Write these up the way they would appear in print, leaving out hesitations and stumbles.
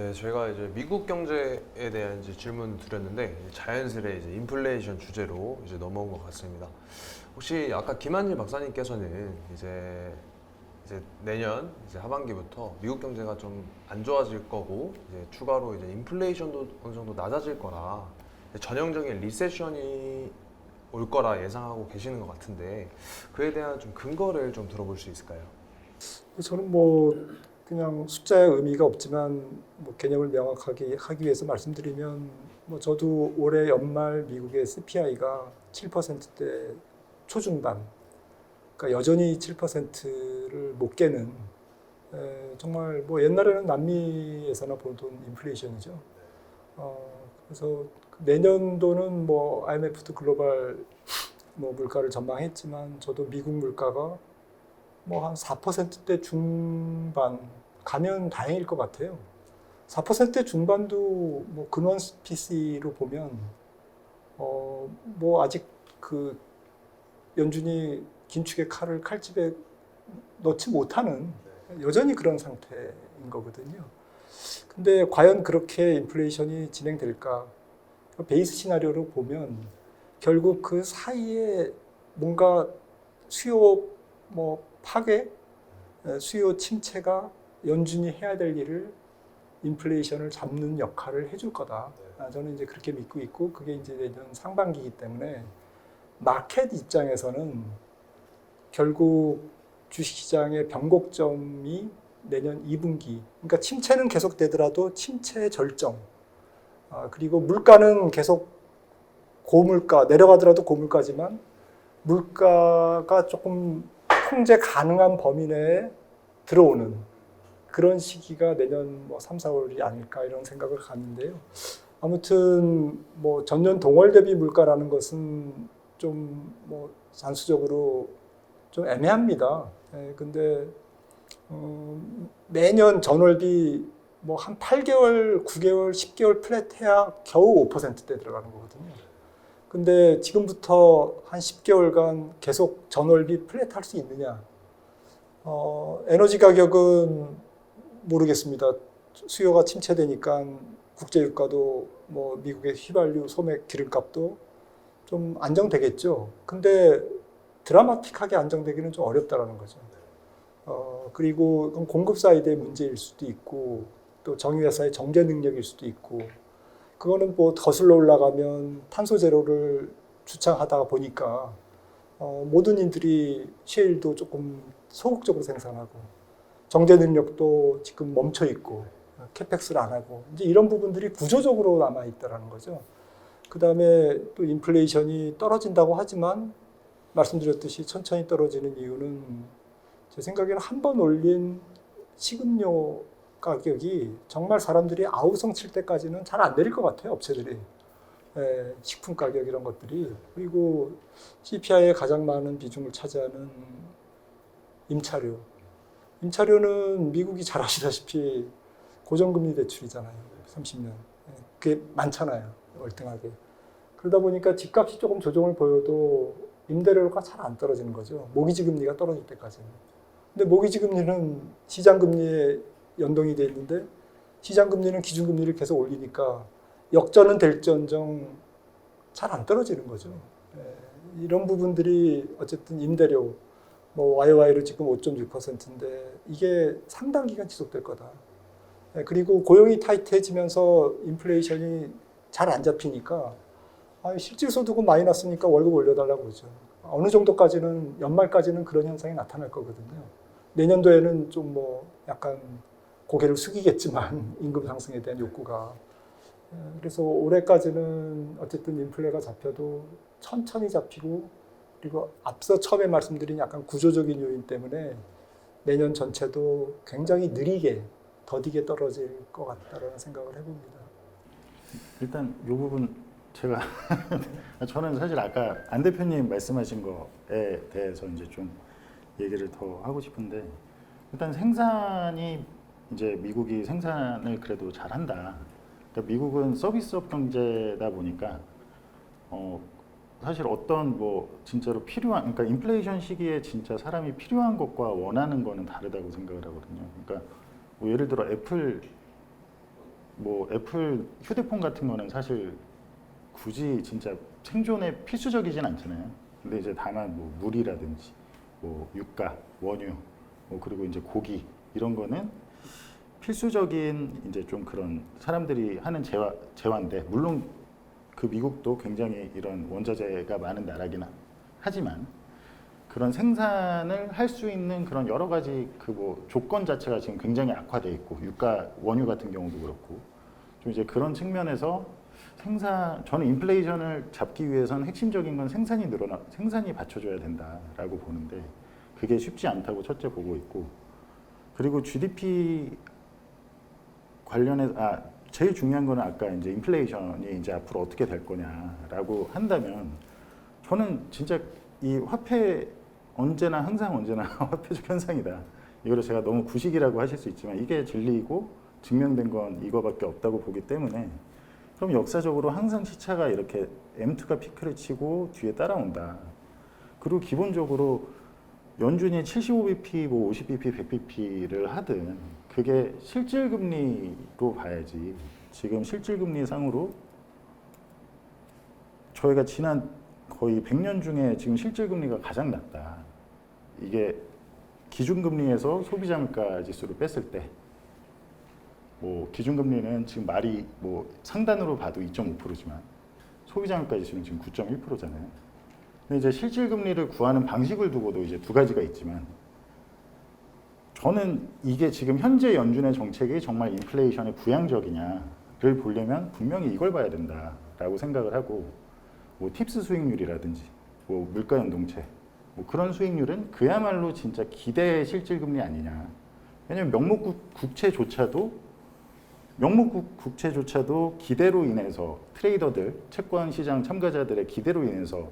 네, 제가 이제 미국 경제에 대한 이제 질문 드렸는데 자연스레 이제 인플레이션 주제로 이제 넘어온 것 같습니다. 혹시 아까 김한일 박사님께서는 이제 내년 이제 하반기부터 미국 경제가 좀 안 좋아질 거고 이제 추가로 이제 인플레이션도 어느 정도 낮아질 거라 전형적인 리세션이 올 거라 예상하고 계시는 것 같은데 그에 대한 좀 근거를 좀 들어볼 수 있을까요? 저는 뭐 그냥 숫자의 의미가 없지만 뭐 개념을 명확하게 하기 위해서 말씀드리면 뭐 저도 올해 연말 미국의 CPI가 7%대 초중반, 그러니까 여전히 7%를 못 깨는 정말 뭐 옛날에는 남미에서나 보던 인플레이션이죠. 그래서 내년도는 뭐 IMF도 글로벌 뭐 물가를 전망했지만 저도 미국 물가가 뭐 한 4%대 중반 가면 다행일 것 같아요. 4%대 중반도 뭐 근원 PC로 보면 뭐 아직 그 연준이 긴축의 칼을 칼집에 넣지 못하는 여전히 그런 상태인 거거든요. 근데 과연 그렇게 인플레이션이 진행될까? 베이스 시나리오로 보면 결국 그 사이에 뭔가 수요 뭐 파괴, 수요 침체가 연준이 해야 될 일을 인플레이션을 잡는 역할을 해줄 거다. 저는 이제 그렇게 믿고 있고 그게 이제 내년 상반기이기 때문에 마켓 입장에서는 결국 주식시장의 변곡점이 내년 2분기. 그러니까 침체는 계속되더라도 침체의 절정. 그리고 물가는 계속 고물가, 내려가더라도 고물가지만 물가가 조금 통제 가능한 범위 내에 들어오는 그런 시기가 내년 뭐 3, 4월이 아닐까 이런 생각을 갖는데요. 아무튼 뭐 전년 동월 대비 물가라는 것은 좀 뭐 산수적으로 좀 애매합니다. 근데 매년 전월비 뭐 한 8개월, 9개월, 10개월 플랫해야 겨우 5%대 들어가는 거거든요. 근데 지금부터 한 10개월간 계속 전월비 플랫할 수 있느냐? 에너지 가격은 모르겠습니다. 수요가 침체되니까 국제유가도 뭐 미국의 휘발유, 소매, 기름값도 좀 안정되겠죠. 근데 드라마틱하게 안정되기는 좀 어렵다라는 거죠. 그리고 공급 사이드의 문제일 수도 있고 또 정유회사의 정제 능력일 수도 있고 그거는 뭐 거슬러 올라가면 탄소 제로를 주창하다 보니까 모든 인들이 셰일도 조금 소극적으로 생산하고 정제 능력도 지금 멈춰 있고 캐펙스를 안 하고 이제 이런 부분들이 구조적으로 남아 있다라는 거죠. 그 다음에 또 인플레이션이 떨어진다고 하지만 말씀드렸듯이 천천히 떨어지는 이유는 제 생각에는 한 번 올린 식음료 가격이 정말 사람들이 아우성 칠 때까지는 잘 안 내릴 것 같아요, 업체들이. 식품 가격 이런 것들이. 그리고 CPI에 가장 많은 비중을 차지하는 임차료. 임차료는 미국이 잘 아시다시피 고정금리 대출이잖아요. 30년. 그게 많잖아요. 월등하게. 그러다 보니까 집값이 조금 조정을 보여도 임대료가 잘 안 떨어지는 거죠. 모기지 금리가 떨어질 때까지는. 근데 모기지 금리는 시장 금리에 연동이 돼 있는데 시장 금리는 기준 금리를 계속 올리니까 역전은 될지언정 잘 안 떨어지는 거죠. 이런 부분들이 어쨌든 임대료 뭐 YOY로 지금 5.6%인데 이게 상당 기간 지속될 거다. 그리고 고용이 타이트해지면서 인플레이션이 잘 안 잡히니까 실질 소득은 많이 났으니까 월급 올려달라고 그러죠. 어느 정도까지는 연말까지는 그런 현상이 나타날 거거든요. 내년도에는 좀 뭐 약간 고개를 숙이겠지만 임금 상승에 대한 욕구가 그래서 올해까지는 어쨌든 인플레가 잡혀도 천천히 잡히고 그리고 앞서 처음에 말씀드린 약간 구조적인 요인 때문에 내년 전체도 굉장히 느리게 더디게 떨어질 것 같다라는 생각을 해봅니다. 일단 이 부분 제가 저는 사실 아까 안 대표님 말씀하신 거에 대해서 이제 좀 얘기를 더 하고 싶은데 일단 생산이 이제 미국이 생산을 그래도 잘한다. 그러니까 미국은 서비스업 경제다 보니까 사실 어떤 뭐 진짜로 필요한 그러니까 인플레이션 시기에 진짜 사람이 필요한 것과 원하는 거는 다르다고 생각을 하거든요. 그러니까 뭐 예를 들어 애플 뭐 애플 휴대폰 같은 거는 사실 굳이 진짜 생존에 필수적이진 않잖아요. 근데 이제 다만 뭐 물이라든지 뭐 유가, 원유, 뭐 그리고 이제 고기 이런 거는 필수적인 이제 좀 그런 사람들이 하는 재화인데 물론 그 미국도 굉장히 이런 원자재가 많은 나라긴 하지만 그런 생산을 할 수 있는 그런 여러 가지 그 뭐 조건 자체가 지금 굉장히 악화돼 있고 유가, 원유 같은 경우도 그렇고 좀 이제 그런 측면에서 저는 인플레이션을 잡기 위해서는 핵심적인 건 생산이 받쳐줘야 된다라고 보는데 그게 쉽지 않다고 첫째 보고 있고 그리고 GDP 관련해서 제일 중요한 거는 아까 이제 인플레이션이 이제 앞으로 어떻게 될 거냐라고 한다면 저는 진짜 이 화폐 항상 언제나 화폐적 현상이다. 이거를 제가 너무 구식이라고 하실 수 있지만 이게 진리이고 증명된 건 이거밖에 없다고 보기 때문에 그럼 역사적으로 항상 시차가 이렇게 M2가 피크를 치고 뒤에 따라온다. 그리고 기본적으로 연준이 75bp, 뭐 50bp, 100bp를 하든 그게 실질금리로 봐야지. 지금 실질금리 상으로 저희가 지난 거의 100년 중에 지금 실질금리가 가장 낮다. 이게 기준금리에서 소비자물가 지수를 뺐을 때 뭐 기준금리는 지금 말이 뭐 상단으로 봐도 2.5%지만 소비자물가 지수는 지금 9.1%잖아요. 근데 이제 실질금리를 구하는 방식을 두고도 이제 두 가지가 있지만 저는 이게 지금 현재 연준의 정책이 정말 인플레이션에 부양적이냐를 보려면 분명히 이걸 봐야 된다라고 생각을 하고 뭐 팁스 수익률이라든지 뭐 물가 연동체 뭐 그런 수익률은 그야말로 진짜 기대 실질금리 아니냐. 왜냐면 명목 국채조차도 기대로 인해서 트레이더들, 채권 시장 참가자들의 기대로 인해서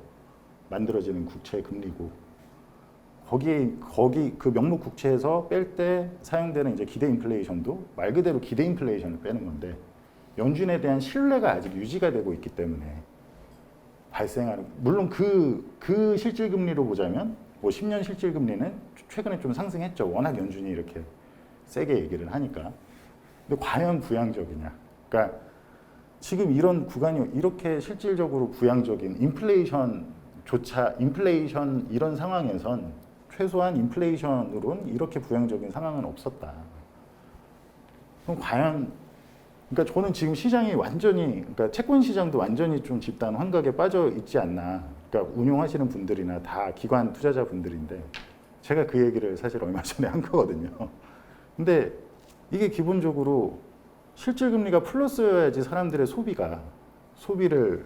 만들어지는 국채 금리고 거기 그 명목 국채에서 뺄 때 사용되는 이제 기대 인플레이션도 말 그대로 기대 인플레이션을 빼는 건데 연준에 대한 신뢰가 아직 유지가 되고 있기 때문에 발생하는 물론 그 실질 금리로 보자면 뭐 10년 실질 금리는 최근에 좀 상승했죠. 워낙 연준이 이렇게 세게 얘기를 하니까. 근데 과연 부양적이냐? 그러니까 지금 이런 구간이 이렇게 실질적으로 부양적인 인플레이션 이런 상황에선 최소한 인플레이션으로는 이렇게 부양적인 상황은 없었다. 그럼 과연 그러니까 저는 지금 시장이 그러니까 채권 시장도 완전히 좀 집단 환각에 빠져 있지 않나. 그러니까 운용하시는 분들이나 다 기관 투자자 분들인데 제가 그 얘기를 사실 얼마 전에 한 거거든요. 근데 이게 기본적으로 실질 금리가 플러스여야지 사람들의 소비를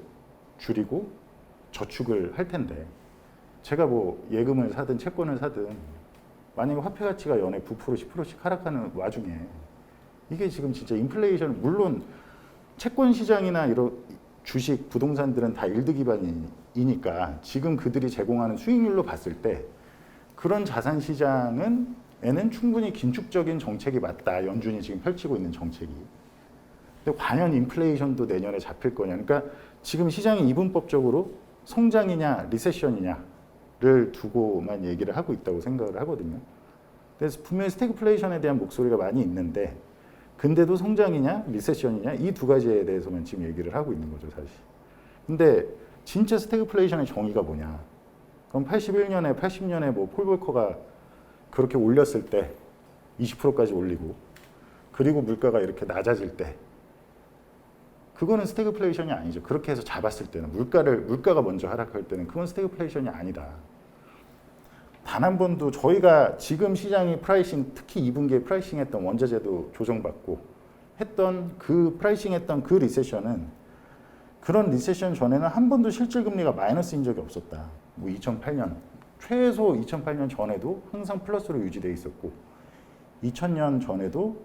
줄이고 저축을 할 텐데 제가 뭐 예금을 사든 채권을 사든 만약에 화폐 가치가 연에 9% 10%씩 하락하는 와중에 이게 지금 진짜 인플레이션 물론 채권 시장이나 이런 주식 부동산들은 다 일드 기반이니까 지금 그들이 제공하는 수익률로 봤을 때 그런 자산 시장에는 충분히 긴축적인 정책이 맞다. 연준이 지금 펼치고 있는 정책이. 근데 과연 인플레이션도 내년에 잡힐 거냐. 그러니까 지금 시장이 이분법적으로 성장이냐 리세션이냐를 두고만 얘기를 하고 있다고 생각을 하거든요. 그래서 분명히 스태그플레이션에 대한 목소리가 많이 있는데 근데도 성장이냐 리세션이냐 이 두 가지에 대해서만 지금 얘기를 하고 있는 거죠 사실. 근데 진짜 스태그플레이션의 정의가 뭐냐. 그럼 81년에 80년에 뭐 폴 볼커가 그렇게 올렸을 때 20%까지 올리고 그리고 물가가 이렇게 낮아질 때 그거는 스태그플레이션이 아니죠. 그렇게 해서 잡았을 때는 물가가 먼저 하락할 때는 그건 스태그플레이션이 아니다. 단 한 번도 저희가 지금 시장이 프라이싱 특히 2분기에 프라이싱했던 원자재도 조정받고 했던 그 프라이싱했던 그 리세션은 그런 리세션 전에는 한 번도 실질 금리가 마이너스인 적이 없었다. 뭐 2008년 최소 2008년 전에도 항상 플러스로 유지돼 있었고 2000년 전에도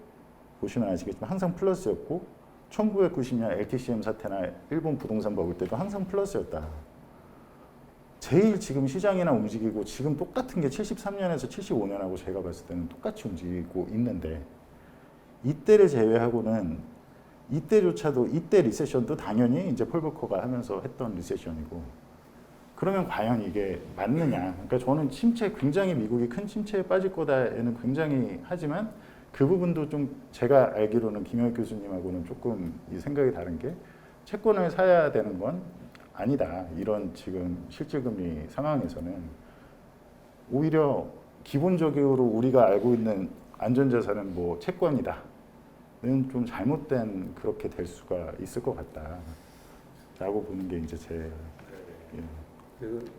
보시면 아시겠지만 항상 플러스였고 1990년 LTCM 사태나 일본 부동산 버블 때도 항상 플러스였다. 제일 지금 시장이나 움직이고 지금 똑같은 게 73년에서 75년하고 제가 봤을 때는 똑같이 움직이고 있는데 이때를 제외하고는 이때조차도 이때 리세션도 당연히 이제 폴 볼커가 하면서 했던 리세션이고 그러면 과연 이게 맞느냐? 그러니까 저는 굉장히 미국이 큰 침체에 빠질 거다에는 굉장히 하지만 그 부분도 좀 제가 알기로는 김영익 교수님하고는 조금 이 생각이 다른 게 채권을 사야 되는 건 아니다. 이런 지금 실질금리 상황에서는 오히려 기본적으로 우리가 알고 있는 안전자산은 뭐 채권이다는 좀 잘못된 그렇게 될 수가 있을 것 같다라고 보는 게 이제 제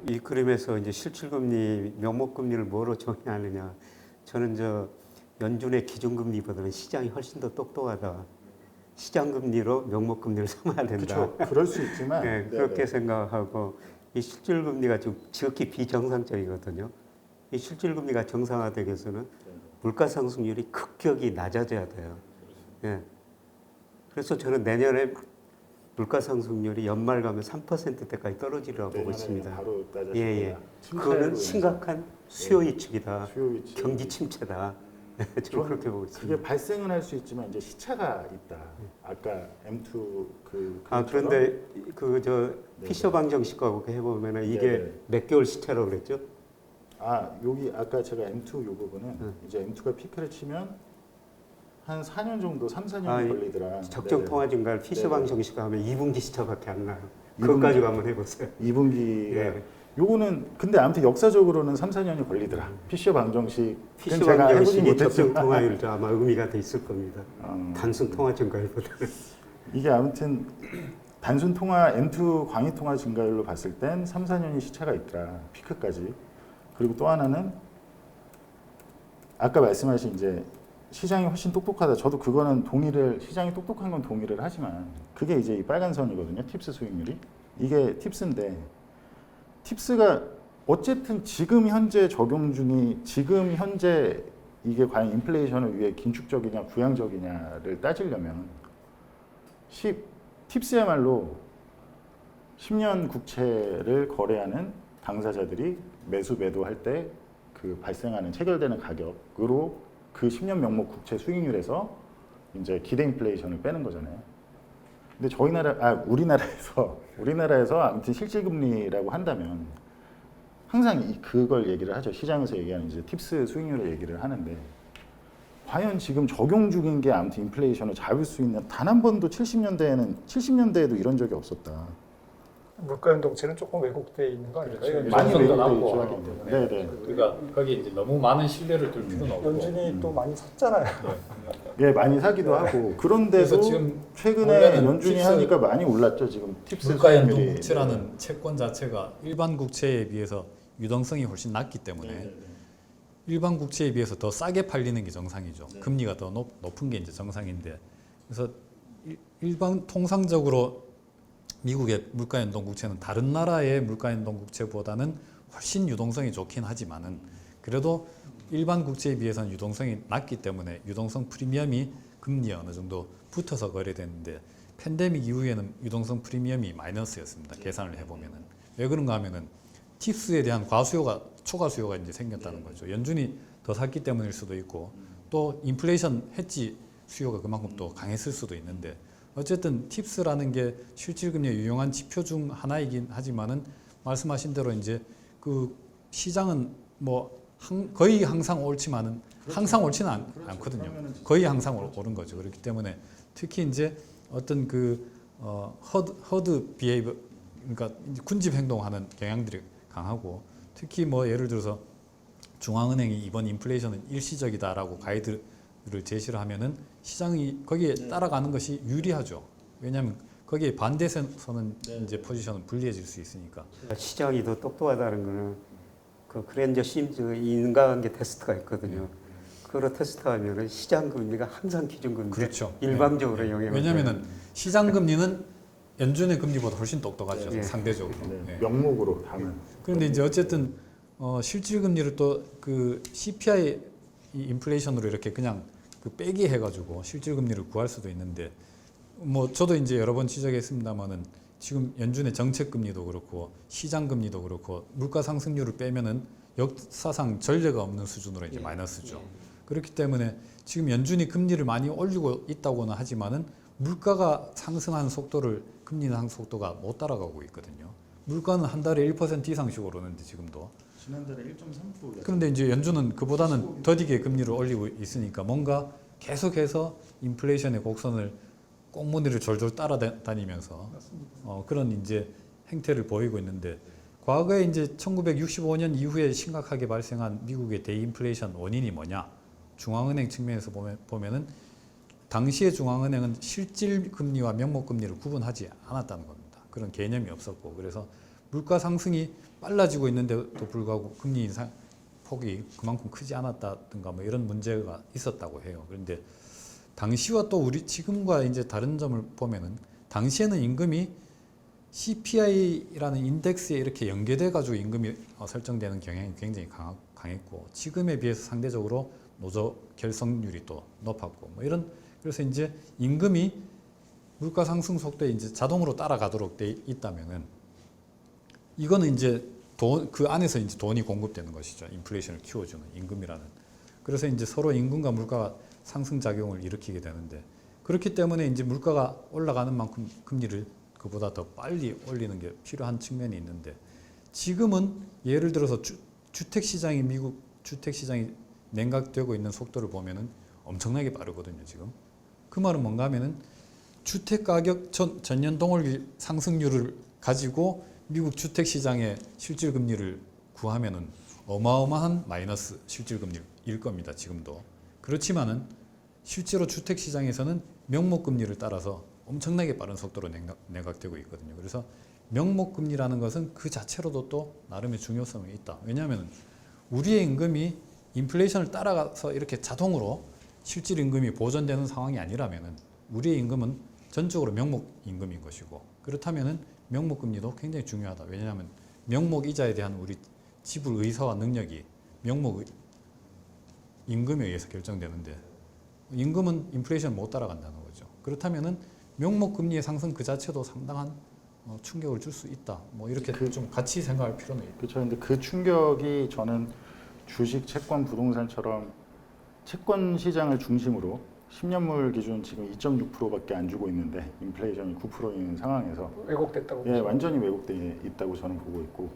이 그림에서 이제 실질금리, 명목금리를 뭐로 정의하느냐. 저는 연준의 기준금리보다는 시장이 훨씬 더 똑똑하다. 시장금리로 명목금리를 삼아야 된다. 그렇죠. 그럴 수 있지만 네, 그렇게 생각하고 이 실질금리가 좀 지극히 비정상적이거든요. 이 실질금리가 정상화되기 위해서는 물가 상승률이 급격히 낮아져야 돼요. 예. 그래서 저는 내년에 물가 상승률이 연말 가면 3%대까지 떨어지리라고 보고 있습니다. 바로 예, 예. 그거는 심각한 수요 위축이다. 수요 위축. 경기 침체다. 저는 그렇게 보고 있습니다. 그게 발생은 할 수 있지만 이제 시차가 있다. 아까 M2 그런데 피셔 방정식하고 해보면 이게 네네. 몇 개월 시차라고 그랬죠? 여기 아까 제가 M2 요 부분은 이제 M2가 피크를 치면 한 4년 정도, 3, 4년이 걸리더라. 적정 네네. 통화 증가를 피셔 네네. 방정식 하면 2분기 시차밖에 안 나요. 2분기. 그것 가지고 한번 해보세요. 2분기가 예. 요거는 근데 아무튼 역사적으로는 3, 4년이 걸리더라. 피셔 방정식 피셔 제가 해보진 방정식이 적정 못했지만 통화율도 아마 의미가 돼 있을 겁니다. 어, 단순 통화 증가율보다는. 이게 아무튼 단순 통화 M2 광의 통화 증가율로 봤을 땐 3, 4년이 시차가 있더라. 피크까지. 그리고 또 하나는 아까 말씀하신 이제 시장이 훨씬 똑똑하다. 저도 그거는 시장이 똑똑한 건 동의를 하지만 그게 이제 이 빨간 선이거든요. 팁스 수익률이. 이게 팁스인데 팁스가 어쨌든 지금 현재 적용 중이 지금 현재 이게 과연 인플레이션을 위해 긴축적이냐 부양적이냐를 따지려면 팁스야말로 10년 국채를 거래하는 당사자들이 매도할 때 그 발생하는 체결되는 가격으로 그 10년 명목 국채 수익률에서 이제 기대 인플레이션을 빼는 거잖아요. 근데 우리나라에서 아무튼 실질금리라고 한다면 항상 그걸 얘기를 하죠. 시장에서 얘기하는 이제 팁스 수익률을 얘기를 하는데 과연 지금 적용 중인 게 아무튼 인플레이션을 잡을 수 있는 단 한 번도 70년대에도 이런 적이 없었다. 물가 연동체는 조금 왜곡되어 있는 거 아닐까요? 그렇죠. 많이 유동성도 왜곡되어 낮고 있죠. 하기 때문에. 네네. 그러니까 거기 이제 너무 많은 신뢰를 둘 필요는 없고. 연준이 또 많이 샀잖아요. 예, 많이 사기도 하고 그런데도 그래서 지금 최근에 원래는 연준이 팁스- 하니까 많이 올랐죠. 지금 팁스 물가연동 수익률이. 국채라는 채권 자체가 일반 국채에 비해서 유동성이 훨씬 낮기 때문에 일반 국채에 비해서 더 싸게 팔리는 게 정상이죠. 금리가 더 높은 게 이제 정상인데 그래서 일반 통상적으로 미국의 물가연동 국채는 다른 나라의 물가연동 국채보다는 훨씬 유동성이 좋긴 하지만은 그래도 일반 국채에 비해서는 유동성이 낮기 때문에 유동성 프리미엄이 금리에 어느 정도 붙어서 거래되는데 팬데믹 이후에는 유동성 프리미엄이 마이너스였습니다. 계산을 해보면은 왜 그런가 하면은 팁스에 대한 초과 수요가 이제 생겼다는 거죠. 연준이 더 샀기 때문일 수도 있고 또 인플레이션 해지 수요가 그만큼 또 강했을 수도 있는데 어쨌든 팁스라는 게 실질금리에 유용한 지표 중 하나이긴 하지만은 말씀하신 대로 이제 그 시장은 뭐 거의 항상 옳지만은 항상 옳지는 않거든요. 거의 항상 옳은 거죠. 그렇기 때문에 특히 이제 어떤 허드 비헤이브 그러니까 군집 행동하는 경향들이 강하고 특히 뭐 예를 들어서 중앙은행이 이번 인플레이션은 일시적이다라고 가이드를 제시를 하면은 시장이 거기에 따라가는 것이 유리하죠. 왜냐하면 거기에 반대선은 이제 포지션은 불리해질 수 있으니까. 시장이 더 똑똑하다는 거는 그 그랜저 심즈 인과관계 테스트가 있거든요. 그걸 테스트하면은 시장 금리가 항상 기준금리 그렇죠. 일방적으로 네. 영향을 왜냐하면은 시장 금리는 연준의 금리보다 훨씬 똑똑하죠. 네. 상대적으로. 네, 네. 명목으로 담은. 그런데 이제 어쨌든 실질 금리를 또 그 CPI 인플레이션으로 이렇게 그냥 그 빼기 해가지고 실질 금리를 구할 수도 있는데 뭐 저도 이제 여러 번 지적했습니다만은 지금 연준의 정책 금리도 그렇고 시장 금리도 그렇고 물가 상승률을 빼면은 역사상 전례가 없는 수준으로 이제 마이너스죠. 그렇기 때문에 지금 연준이 금리를 많이 올리고 있다고는 하지만은 물가가 상승하는 속도를 금리 상승 속도가 못 따라가고 있거든요. 물가는 한 달에 1% 이상씩 오르는데 지금도. 지난달에 1.3%. 그런데 이제 연준은 그보다는 더디게 금리를 올리고 있으니까 뭔가 계속해서 인플레이션의 곡선을 꽁무니를 졸졸 따라다니면서 그런 이제 행태를 보이고 있는데 과거에 이제 1965년 이후에 심각하게 발생한 미국의 대인플레이션 원인이 뭐냐? 중앙은행 측면에서 보면은 당시의 중앙은행은 실질 금리와 명목 금리를 구분하지 않았다는 겁니다. 그런 개념이 없었고 그래서 물가 상승이 빨라지고 있는데도 불구하고 금리 인상 폭이 그만큼 크지 않았다든가 뭐 이런 문제가 있었다고 해요. 그런데 당시와 또 우리 지금과 이제 다른 점을 보면은 당시에는 임금이 CPI라는 인덱스에 이렇게 연계돼 가지고 임금이 설정되는 경향이 굉장히 강했고 지금에 비해서 상대적으로 노조 결성률이 또 높았고 뭐 이런 그래서 이제 임금이 물가 상승 속도에 이제 자동으로 따라가도록 돼 있다면은 이거는 이제 그 안에서 이제 돈이 공급되는 것이죠. 인플레이션을 키워주는 임금이라는. 그래서 이제 서로 임금과 물가가 상승 작용을 일으키게 되는데 그렇기 때문에 이제 물가가 올라가는 만큼 금리를 그보다 더 빨리 올리는 게 필요한 측면이 있는데 지금은 예를 들어서 주택 시장이 미국 주택 시장이 냉각되고 있는 속도를 보면은 엄청나게 빠르거든요. 지금 그 말은 뭔가 하면은 주택 가격 전년 동월 상승률을 가지고 미국 주택 시장의 실질 금리를 구하면은 어마어마한 마이너스 실질 금리일 겁니다. 지금도. 그렇지만은 실제로 주택 시장에서는 명목 금리를 따라서 엄청나게 빠른 속도로 냉각되고 있거든요. 그래서 명목 금리라는 것은 그 자체로도 또 나름의 중요성이 있다. 왜냐하면 우리의 임금이 인플레이션을 따라가서 이렇게 자동으로 실질 임금이 보존되는 상황이 아니라면은 우리의 임금은 전적으로 명목 임금인 것이고 그렇다면은 명목 금리도 굉장히 중요하다. 왜냐하면 명목 이자에 대한 우리 지불 의사와 능력이 명목 임금에 의해서 결정되는데 임금은 인플레이션 못 따라간다는 거죠. 그렇다면은 명목 금리의 상승 그 자체도 상당한 충격을 줄 수 있다. 뭐 이렇게 좀 같이 생각할 필요는 있고. 그렇죠. 근데 그 충격이 저는 주식, 채권, 부동산처럼 채권 시장을 중심으로 10년물 기준 지금 2.6%밖에 안 주고 있는데 인플레이션이 9%인 상황에서 왜곡됐다고 예, 완전히 왜곡돼 있다고 저는 보고 있고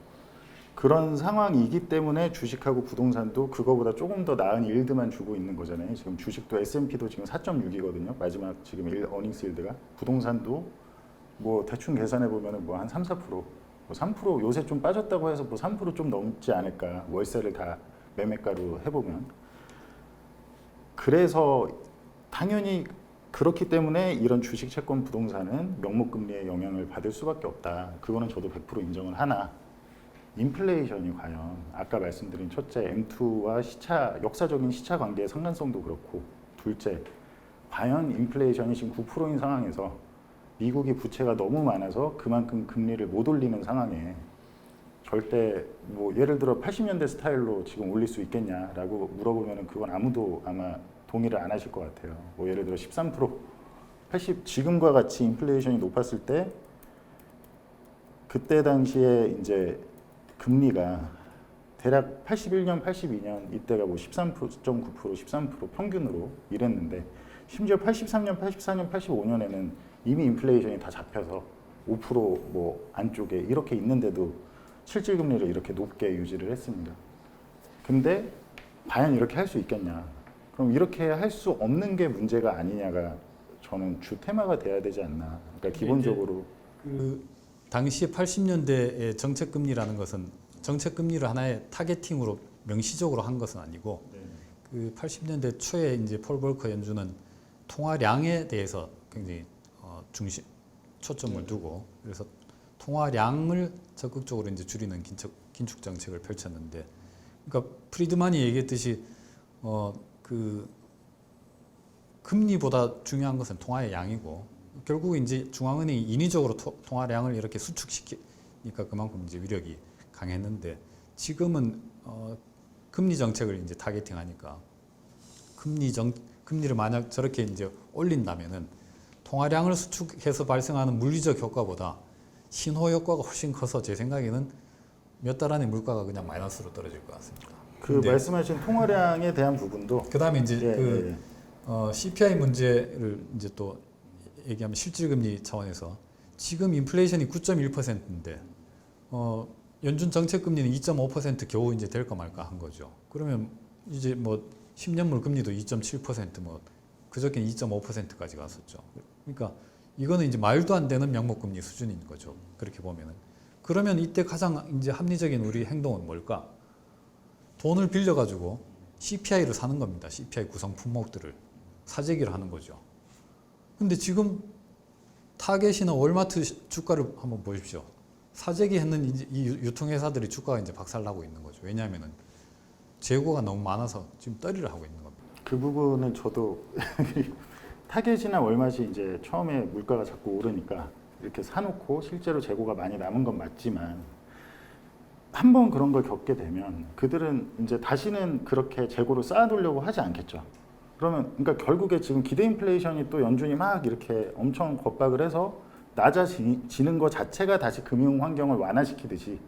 그런 상황이기 때문에 주식하고 부동산도 그거보다 조금 더 나은 일드만 주고 있는 거잖아요. 지금 주식도 S&P도 지금 4.6이거든요. 마지막 지금 어닝스 일드가 부동산도 뭐 대충 계산해 보면은 뭐 한 3, 4%, 뭐 3% 요새 좀 빠졌다고 해서 뭐 3% 좀 넘지 않을까. 월세를 다 매매가로 해보면 그래서 당연히 그렇기 때문에 이런 주식, 채권, 부동산은 명목금리의 영향을 받을 수밖에 없다. 그거는 저도 100% 인정을 하나 인플레이션이 과연 아까 말씀드린 첫째 M2와 역사적인 시차 관계의 상관성도 그렇고 둘째 과연 인플레이션이 지금 9%인 상황에서 미국이 부채가 너무 많아서 그만큼 금리를 못 올리는 상황에 절대 뭐 예를 들어 80년대 스타일로 지금 올릴 수 있겠냐라고 물어보면 그건 아무도 아마 동의를 안 하실 것 같아요. 뭐 예를 들어 13%, 80 지금과 같이 인플레이션이 높았을 때 그때 당시에 이제 금리가 대략 81년, 82년 이때가 뭐 13.9%, 13% 평균으로 이랬는데 심지어 83년, 84년, 85년에는 이미 인플레이션이 다 잡혀서 5%뭐 안쪽에 이렇게 있는데도 실질 금리를 이렇게 높게 유지를 했습니다. 근데 과연 이렇게 할 수 있겠냐? 그럼 이렇게 할 수 없는 게 문제가 아니냐가 저는 주 테마가 돼야 되지 않나. 그러니까 기본적으로 그 당시 80년대의 정책 금리라는 것은 정책 금리를 하나의 타겟팅으로 명시적으로 한 것은 아니고 그 80년대 초에 이제 폴 볼커 연준은 통화량에 대해서 굉장히 초점을 두고 그래서 통화량을 적극적으로 이제 줄이는 긴축 정책을 펼쳤는데, 그러니까 프리드만이 얘기했듯이 그 금리보다 중요한 것은 통화의 양이고 결국 이제 중앙은행이 인위적으로 통화량을 이렇게 수축시키니까 그만큼 이제 위력이 강했는데 지금은 금리 정책을 이제 타겟팅하니까 금리를 만약 저렇게 이제 올린다면은 통화량을 수축해서 발생하는 물리적 효과보다 신호 효과가 훨씬 커서 제 생각에는 몇 달 안에 물가가 그냥 마이너스로 떨어질 것 같습니다. 그 말씀하신 통화량에 대한 부분도 그다음에 이제 CPI 문제를 이제 또 얘기하면 실질금리 차원에서 지금 인플레이션이 9.1%인데 연준 정책 금리는 2.5% 겨우 이제 될까 말까 한 거죠. 그러면 이제 뭐 10년물 금리도 2.7% 뭐 그저께 2.5%까지 갔었죠. 그러니까 이거는 이제 말도 안 되는 명목금리 수준인 거죠. 그렇게 보면은. 그러면 이때 가장 이제 합리적인 우리 행동은 뭘까? 돈을 빌려가지고 CPI를 사는 겁니다. CPI 구성 품목들을 사재기를 하는 거죠. 근데 지금 타겟이나 월마트 주가를 한번 보십시오. 사재기 했는 이 유통회사들이 주가가 이제 박살나고 있는 거죠. 왜냐하면은 재고가 너무 많아서 지금 떨이를 하고 있는 겁니다. 그 부분은 저도 타겟이나 월맛이 이제 처음에 물가가 자꾸 오르니까 이렇게 사놓고 실제로 재고가 많이 남은 건 맞지만 한 번 그런 걸 겪게 되면 그들은 이제 다시는 그렇게 재고를 쌓아두려고 하지 않겠죠. 그러면 그러니까 결국에 지금 기대 인플레이션이 또 연준이 막 이렇게 엄청 겁박을 해서 낮아지는 것 자체가 다시 금융 환경을 완화시키듯이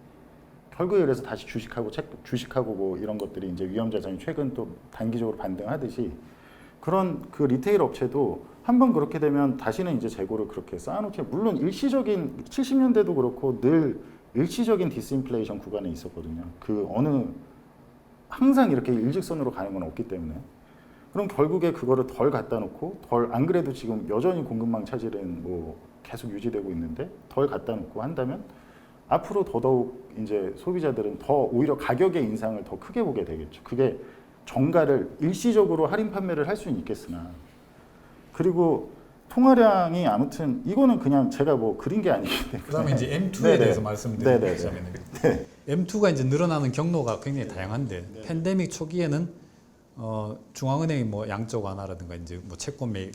결국에 그래서 다시 주식하고 뭐 이런 것들이 이제 위험 자산이 최근 또 단기적으로 반등하듯이 그런 그 리테일 업체도 한번 그렇게 되면 다시는 이제 재고를 그렇게 쌓아놓지. 물론 일시적인 70년대도 그렇고 늘 일시적인 디스인플레이션 구간에 있었거든요. 그 어느 항상 이렇게 일직선으로 가는 건 없기 때문에. 그럼 결국에 그거를 덜 갖다 놓고 안 그래도 지금 여전히 공급망 차질은 뭐 계속 유지되고 있는데 덜 갖다 놓고 한다면 앞으로 더더욱 이제 소비자들은 더 오히려 가격의 인상을 더 크게 보게 되겠죠. 그게 정가를 일시적으로 할인 판매를 할 수는 있겠으나 그리고 통화량이 아무튼 이거는 그냥 제가 뭐 그린 게 아니기 때문에 그다음에 이제 M2에 네네. 대해서 말씀드리자면 네. M2가 이제 늘어나는 경로가 굉장히 다양한데 네. 팬데믹 초기에는 중앙은행이 뭐 양적 완화라든가 이제 뭐 채권 매입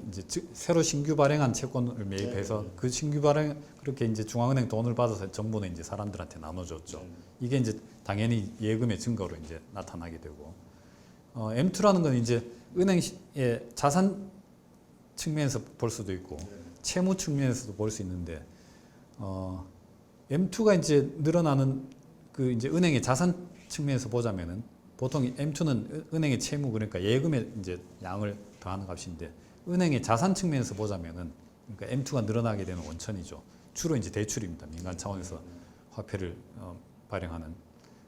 이제 새로 신규 발행한 채권을 매입해서 그 신규 발행 그렇게 이제 중앙은행 돈을 받아서 정부는 이제 사람들한테 나눠줬죠. 이게 이제 당연히 예금의 증가로 이제 나타나게 되고 M2라는 건 이제 은행의 자산 측면에서 볼 수도 있고 채무 측면에서도 볼 수 있는데 M2가 이제 늘어나는 그 이제 은행의 자산 측면에서 보자면은 보통 M2는 은행의 채무 그러니까 예금의 이제 양을 더하는 값인데 은행의 자산 측면에서 보자면은 그러니까 M2가 늘어나게 되는 원천이죠. 주로 이제 대출입니다. 민간 차원에서 화폐를 발행하는.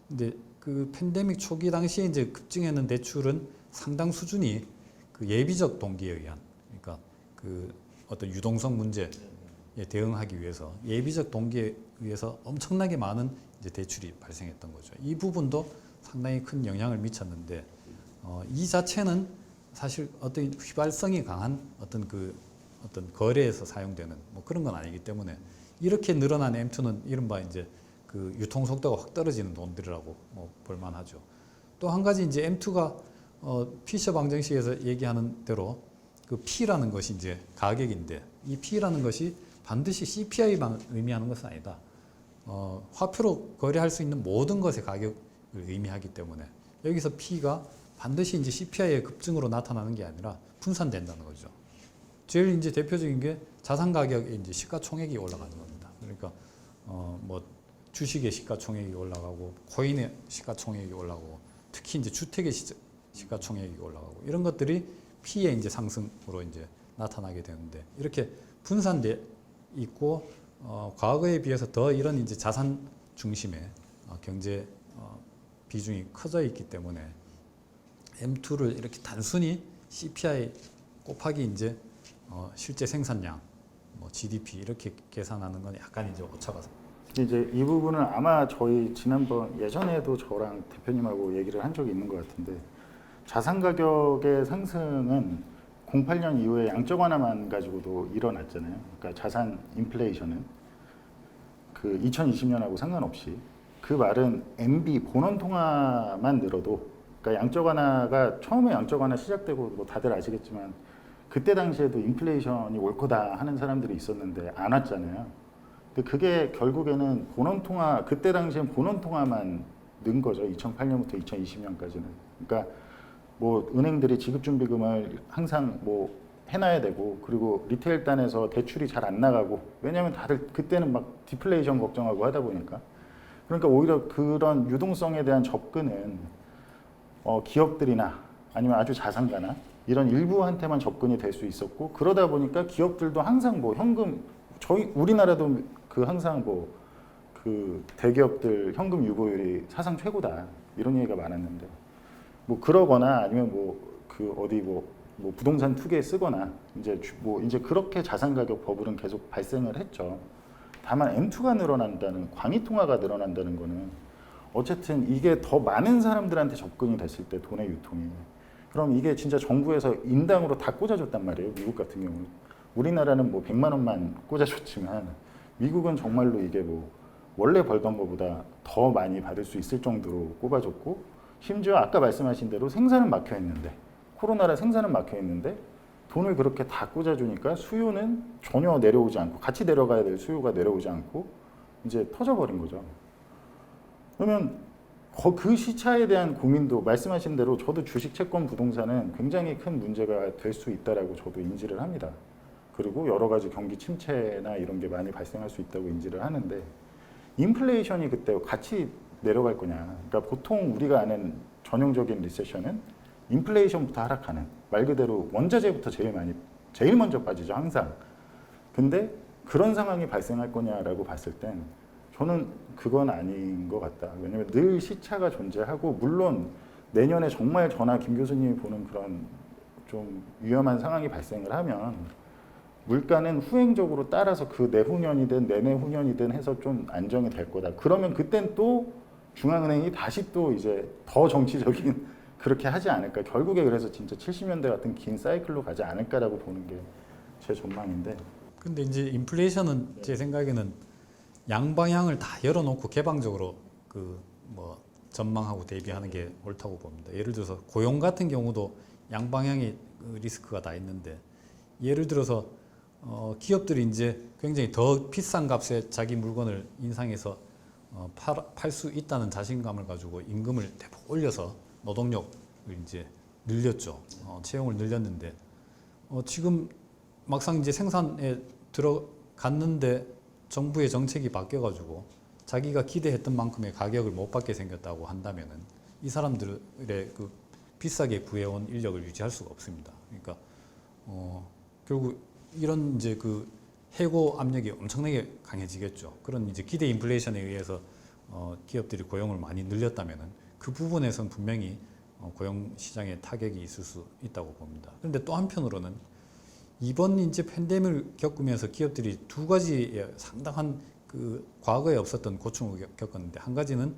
근데 그 팬데믹 초기 당시에 이제 급증했는 대출은 상당 수준이 그 예비적 동기에 의한 그러니까 그 어떤 유동성 문제에 대응하기 위해서 예비적 동기에 의해서 엄청나게 많은 이제 대출이 발생했던 거죠. 이 부분도 상당히 큰 영향을 미쳤는데 이 자체는 사실 어떤 휘발성이 강한 어떤 거래에서 사용되는 뭐 그런 건 아니기 때문에 이렇게 늘어난 M2는 이른바 이제 그 유통 속도가 확 떨어지는 돈들이라고 뭐 볼만하죠. 또 한 가지 이제 M2가 피셔 방정식에서 얘기하는 대로 그 P라는 것이 이제 가격인데 이 P라는 것이 반드시 CPI만 의미하는 것은 아니다. 화폐로 거래할 수 있는 모든 것의 가격을 의미하기 때문에 여기서 P가 반드시 이제 CPI의 급증으로 나타나는 게 아니라 분산된다는 거죠. 제일 이제 대표적인 게 자산 가격의 이제 시가총액이 올라가는 겁니다. 그러니까 뭐 주식의 시가총액이 올라가고 코인의 시가총액이 올라가고 특히 이제 주택의 시가총액이 올라가고 이런 것들이 P의 이제 상승으로 이제 나타나게 되는데 이렇게 분산돼 있고 과거에 비해서 더 이런 이제 자산 중심의 경제 비중이 커져 있기 때문에 M2를 이렇게 단순히 CPI 곱하기 이제 실제 생산량, 뭐 GDP 이렇게 계산하는 건 약간 이제 오차가. 이제 이 부분은 아마 저희 지난번 예전에도 저랑 대표님하고 얘기를 한 적이 있는 것 같은데 자산 가격의 상승은 08년 이후에 양적 완화만 가지고도 일어났잖아요. 그러니까 자산 인플레이션은 그 2020년하고 상관없이 그 말은 MB 본원 통화만 늘어도 그러니까 양적 완화가 처음에 양적 완화 시작되고 뭐 다들 아시겠지만 그때 당시에도 인플레이션이 올 거다 하는 사람들이 있었는데 안 왔잖아요. 근데 그게 결국에는 본원 통화 그때 당시엔 본원 통화만 는 거죠. 2008년부터 2020년까지는. 그러니까 뭐 은행들이 지급준비금을 항상 뭐 해놔야 되고 그리고 리테일 단에서 대출이 잘 안 나가고 왜냐하면 다들 그때는 막 디플레이션 걱정하고 하다 보니까 그러니까 오히려 그런 유동성에 대한 접근은 기업들이나 아니면 아주 자산가나 이런 일부한테만 접근이 될 수 있었고 그러다 보니까 기업들도 항상 뭐 현금 우리나라도 그 항상 뭐 그 대기업들 현금 유보율이 사상 최고다 이런 얘기가 많았는데 뭐 그러거나 아니면 뭐 그 어디 뭐 뭐 부동산 투기에 쓰거나 이제 그렇게 자산 가격 버블은 계속 발생을 했죠. 다만 M2가 늘어난다는 광의 통화가 늘어난다는 거는 어쨌든 이게 더 많은 사람들한테 접근이 됐을 때 돈의 유통이 그럼 이게 진짜 정부에서 인당으로 다 꽂아줬단 말이에요. 미국 같은 경우 우리나라는 뭐 100만 원만 꽂아줬지만 미국은 정말로 이게 뭐 원래 벌던 것보다 더 많이 받을 수 있을 정도로 꼽아줬고 심지어 아까 말씀하신 대로 생산은 막혀 있는데 코로나라 생산은 막혀 있는데 돈을 그렇게 다 꽂아주니까 수요는 전혀 내려오지 않고 같이 내려가야 될 수요가 내려오지 않고 이제 터져버린 거죠. 그러면 그 시차에 대한 고민도 말씀하신 대로 저도 주식 채권 부동산은 굉장히 큰 문제가 될 수 있다라고 저도 인지를 합니다. 그리고 여러 가지 경기 침체나 이런 게 많이 발생할 수 있다고 인지를 하는데 인플레이션이 그때 같이 내려갈 거냐. 그러니까 보통 우리가 아는 전형적인 리세션은 인플레이션부터 하락하는 말 그대로 원자재부터 제일 먼저 빠지죠 항상. 근데 그런 상황이 발생할 거냐라고 봤을 땐 저는 그건 아닌 것 같다. 왜냐면 늘 시차가 존재하고 물론 내년에 정말 저나 김 교수님이 보는 그런 좀 위험한 상황이 발생을 하면 물가는 후행적으로 따라서 그 내후년이든 내내후년이든 해서 좀 안정이 될 거다. 그러면 그땐 또 중앙은행이 다시 또 이제 더 정치적인 그렇게 하지 않을까. 결국에 그래서 진짜 70년대 같은 긴 사이클로 가지 않을까라고 보는 게 제 전망인데. 근데 이제 인플레이션은 제 생각에는 양방향을 다 열어놓고 개방적으로 그 뭐 전망하고 대비하는 게 옳다고 봅니다. 예를 들어서 고용 같은 경우도 양방향의 리스크가 다 있는데 예를 들어서 기업들이 이제 굉장히 더 비싼 값에 자기 물건을 인상해서 팔 수 있다는 자신감을 가지고 임금을 대폭 올려서 노동력을 이제 늘렸죠. 채용을 늘렸는데 지금 막상 이제 생산에 들어갔는데 정부의 정책이 바뀌어가지고 자기가 기대했던 만큼의 가격을 못 받게 생겼다고 한다면은 이 사람들의 그 비싸게 구해온 인력을 유지할 수가 없습니다. 그러니까 결국 이런 이제 그 해고 압력이 엄청나게 강해지겠죠. 그런 이제 기대 인플레이션에 의해서 기업들이 고용을 많이 늘렸다면은 그 부분에선 분명히 고용 시장에 타격이 있을 수 있다고 봅니다. 그런데 또 한편으로는 이번 이제 팬데믹을 겪으면서 기업들이 두 가지의 상당한 그 과거에 없었던 고충을 겪었는데 한 가지는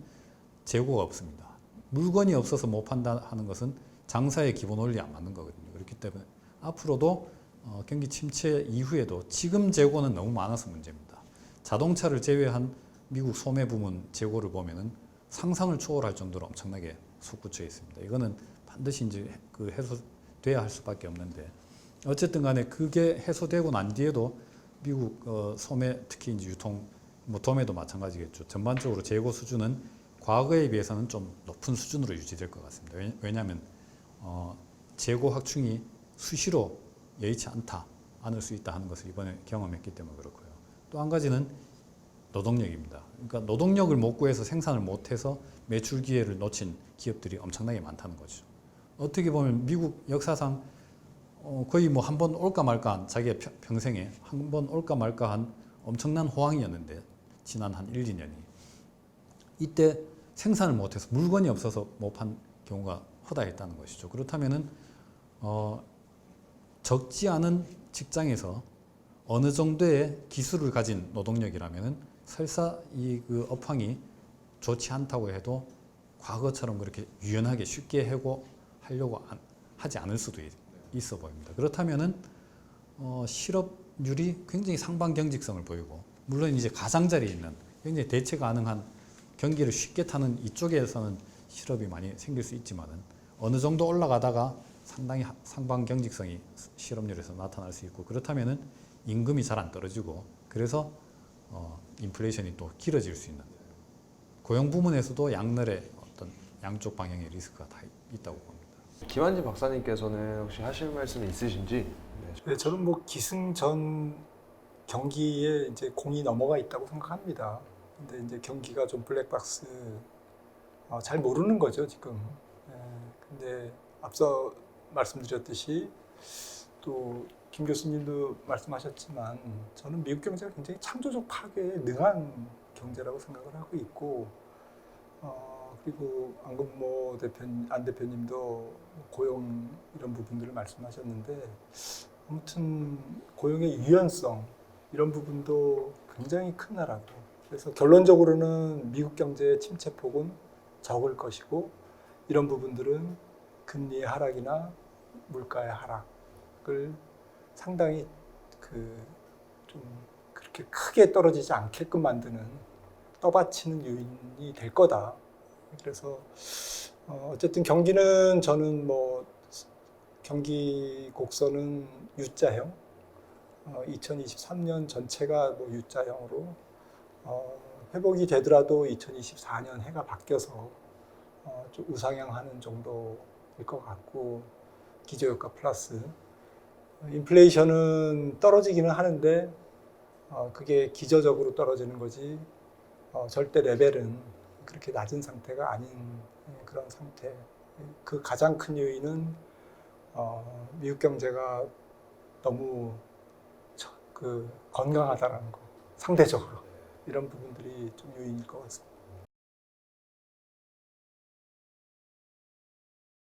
재고가 없습니다. 물건이 없어서 못 판다는 것은 장사의 기본 원리에 안 맞는 거거든요. 그렇기 때문에 앞으로도 경기 침체 이후에도 지금 재고는 너무 많아서 문제입니다. 자동차를 제외한 미국 소매 부문 재고를 보면은 상상을 초월할 정도로 엄청나게 솟구쳐 있습니다. 이거는 반드시 이제 그 해소돼야 할 수밖에 없는데 어쨌든 간에 그게 해소되고 난 뒤에도 미국 소매 특히 이제 유통 뭐 도매도 마찬가지겠죠. 전반적으로 재고 수준은 과거에 비해서는 좀 높은 수준으로 유지될 것 같습니다. 왜냐하면 재고 확충이 수시로 여의치 않을 수 있다 하는 것을 이번에 경험했기 때문에 그렇고요. 또 한 가지는 노동력입니다. 그러니까 노동력을 못 구해서 생산을 못해서 매출 기회를 놓친 기업들이 엄청나게 많다는 거죠. 어떻게 보면 미국 역사상 거의 뭐 한 번 올까 말까한 자기의 평생에 한 번 올까 말까한 엄청난 호황이었는데 지난 한 1, 2년이 이때 생산을 못해서 물건이 없어서 못 판 경우가 허다했다는 것이죠. 그렇다면은 적지 않은 직장에서 어느 정도의 기술을 가진 노동력이라면은 설사 이 그 업황이 좋지 않다고 해도 과거처럼 그렇게 유연하게 쉽게 해고하려고 하지 않을 수도 있어 보입니다. 그렇다면은 실업률이 굉장히 상방 경직성을 보이고 물론 이제 가장자리에 있는 굉장히 대체 가능한 경기를 쉽게 타는 이쪽에서는 실업이 많이 생길 수 있지만은 어느 정도 올라가다가 상당히 상방 경직성이 실업률에서 나타날 수 있고 그렇다면은 임금이 잘 안 떨어지고 그래서 인플레이션이 또 길어질 수 있는 고용 부문에서도 양날의 어떤 양쪽 방향의 리스크가 다 있다고 봅니다. 김한진 박사님께서는 혹시 하실 말씀이 있으신지? 네, 저는 뭐 기승전 경기에 이제 공이 넘어가 있다고 생각합니다. 근데 이제 경기가 좀 블랙박스 잘 모르는 거죠 지금. 근데 앞서 말씀드렸듯이 또 김 교수님도 말씀하셨지만 저는 미국 경제가 굉장히 창조적 파괴에 능한 경제라고 생각을 하고 있고 그리고 안근모 안 대표님도 고용 이런 부분들을 말씀하셨는데 아무튼 고용의 유연성 이런 부분도 굉장히 큰 나라고 그래서 결론적으로는 미국 경제의 침체폭은 적을 것이고 이런 부분들은 금리의 하락이나 물가의 하락을 상당히 좀 그렇게 크게 떨어지지 않게끔 만드는 떠받치는 요인이 될 거다. 그래서 어쨌든 경기는 저는 뭐 경기 곡선은 U자형 2023년 전체가 뭐 U자형으로 회복이 되더라도 2024년 해가 바뀌어서 좀 우상향하는 정도일 것 같고 기저효과 플러스 인플레이션은 떨어지기는 하는데 그게 기저적으로 떨어지는 거지 절대 레벨은 그렇게 낮은 상태가 아닌 그런 상태. 그 가장 큰 요인은 미국 경제가 너무 건강하다라는 거, 상대적으로 이런 부분들이 좀 요인일 것 같습니다.